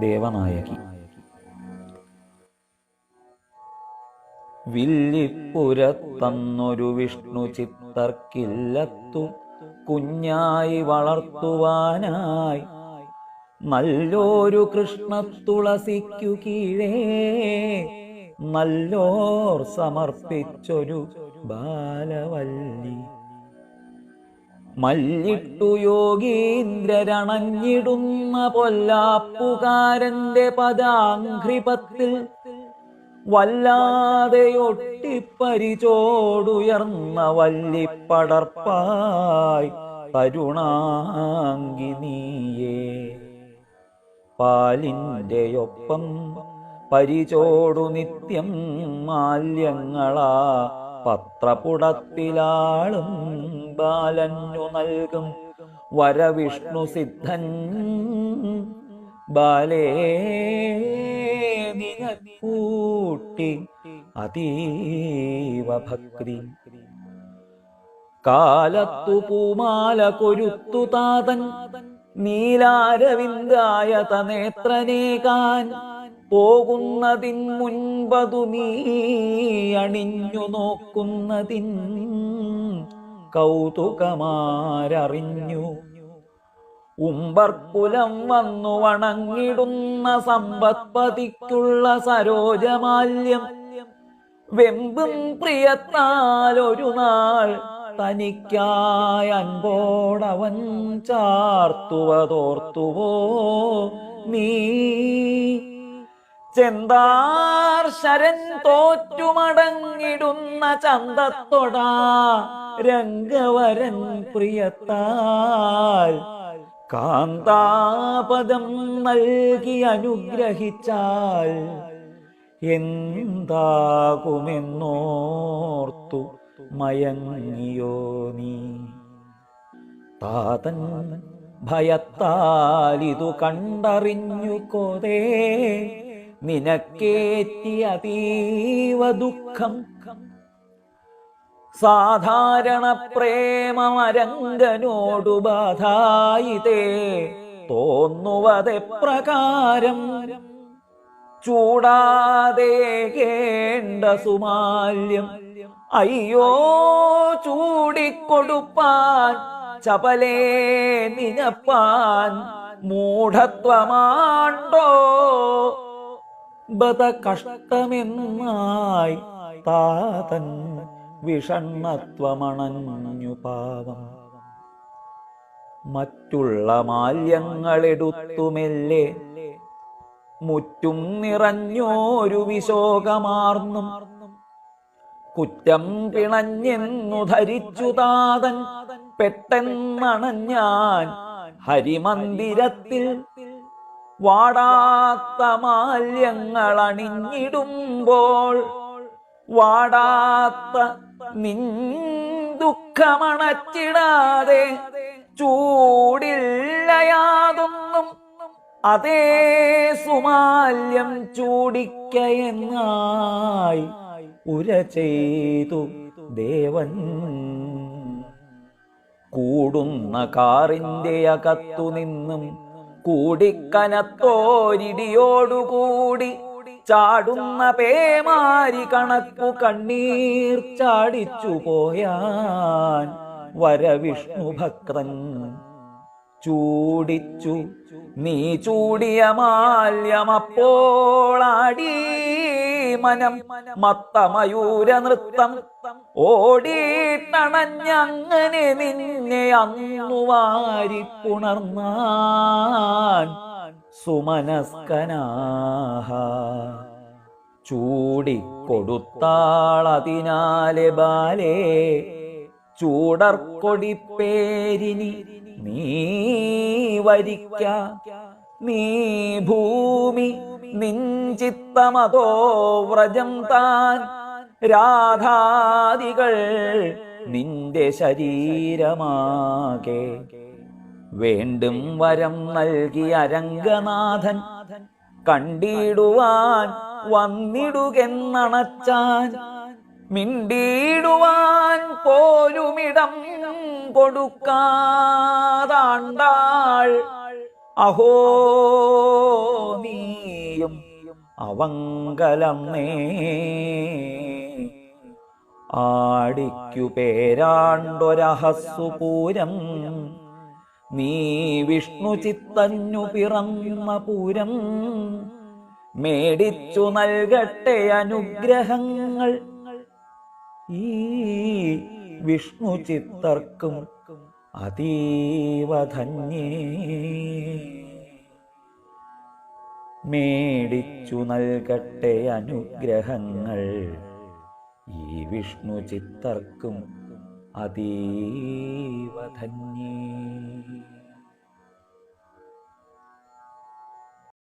ദേവനായകി. വില്ലിപ്പുരത്തന്നൊരു വിഷ്ണു ചിത്തർക്കില്ലത്തു കുഞ്ഞായി വളർത്തുവാനായി നല്ലൊരു കൃഷ്ണത്തുളസിക്കു കീഴേ നല്ലോർ സമർപ്പിച്ചൊരു ബാലവല്ലി. മല്ലിട്ടു യോഗീന്ദ്രരണഞ്ഞിടുന്ന പൊല്ലാപ്പുകാരന്റെ പദാഘ്രിപത്തിൽ വല്ലാതെയൊട്ടിപ്പരിചോടുയർന്ന വല്ലിപ്പടർപ്പായി തരുണാംഗിനിയേ. പാലിൻ്റെയൊപ്പം പരിചോടു നിത്യം മാല്യങ്ങളാ പത്രപുടത്തിലാളും ബാലന്നു നൽകും വരവിഷ്ണു സിദ്ധൻ. ബാലേ നിനക്കൂട്ടി അതീവ ഭക്തി. കാലത്തു പൂമാല കൊരുത്തു താതൻ നീലാരവിന്ദായത നേത്രനേകാൻ പോകുന്നതിൻ മുൻപതു നീ അണിഞ്ഞു നോക്കുന്നതിൻ കൗതുകമാരറിഞ്ഞു. ഉമ്പർക്കുലം വന്നു വണങ്ങിടുന്ന സമ്പത്പതിക്കുള്ള സരോജമാല്യം വെമ്പും പ്രിയത്താൽ ഒരു നാൾ തനിക്കായ അൻപോടവൻ ചാർത്തുവതോർത്തുവോ നീ? ചെന്താർ ശരൻ തോറ്റുമടങ്ങിടുന്ന ചന്തത്തൊടാ രംഗവരൻ പ്രിയത്താൽ കാന്താപദം നൽകി അനുഗ്രഹിച്ചാൽ എന്താകുമെന്നോർത്തു മയങ്ങിയോ നീ? താതൻ ഭയത്താലിതു കണ്ടറിഞ്ഞു കോതേ നിനക്കേറ്റി അതീവ ദുഃഖം. സാധാരണ പ്രേമമരംഗനോടു ബാധായിതേ തോന്നുവതെപ്രകാരം ചൂടാതേകേണ്ട സുമാല്യം അയ്യോ ചൂടിക്കൊടുപ്പാൻ ചപലേ നിനപ്പാൻ മൂഢത്വമാണ്ടോ? ബത കഷ്ടമെന്നായി താതൻ വിഷണ്ണത്വമണഞ്ഞു പാവം. മറ്റുള്ള മാല്യങ്ങളെടുത്തുമെല്ലെ മുറ്റും നിറഞ്ഞോരു വിശോകമാർന്നും കുറ്റം പിണഞ്ഞെന്നു ധരിച്ചു താതൻ പെട്ടെന്നണഞ്ഞാൻ ഹരിമന്ദിരത്തിൽ. വാടാത്ത മാല്യങ്ങൾ അണിഞ്ഞിടുമ്പോൾ വാടാത്ത നിൻ ദുഃഖമണച്ചിടാതെ ചൂടില്ലയാതൊന്നും അതേ സുമാല്യം ചൂടിക്കയെന്നായി ഉര ചെയ്തു ദേവൻ. കൂടുന്ന കാറിന്റെ അകത്തു നിന്നും കൂടിക്കനത്തോരിടിയോടുകൂടി ചാടുന്ന പേമാരി കണക്കു കണ്ണീർ ചാടിച്ചു പോയാൻ വരവിഷ്ണു ഭക്തൻ. ചൂടിച്ചു നീ ചൂടിയ മാല്യമപ്പോളാടി മനം മത്തമയൂര നൃത്തം ഓടിത്തണഞ്ഞങ്ങനെ നിന്നെ അന്നു വാരിപ്പുണർന്നാൻ സുമനസ്കനാഹ. ചൂടിക്കൊടുത്താളതിനാലെ ബാലേ ചൂടർക്കൊടിപ്പേരിനി നീ വരിക്ക. നീ ഭൂമി നിഞ്ചിത്തമതോ വ്രജം താൻ രാധാദികൾ നിന്റെ ശരീരമാകെ. വേണ്ടും വരം നൽകിയ രംഗനാഥൻ കണ്ടിടുവാൻ വന്നിടുകെന്നണച്ചാൻ മിണ്ടിടുവാൻ പോലുമിടം കൊടുക്കാതാണ്ടാൾ അഹോ നീയും അവങ്കലം നേ ആടിക്കു പേരാണ്ടൊരഹസ്സുപൂരം നീ വിഷ്ണു ചിത്തഞ്ഞു പിറന്ന പൂരം മേടിച്ചു നൽകട്ടെ അനുഗ്രഹങ്ങൾ ഈ വിഷ്ണു ചിത്തർക്കും അതീവധന്യേ മേടിച്ചു നൽകട്ടെ അനുഗ്രഹങ്ങൾ ഈ വിഷ്ണു ചിത്തർക്കും അതീവധന്യേ.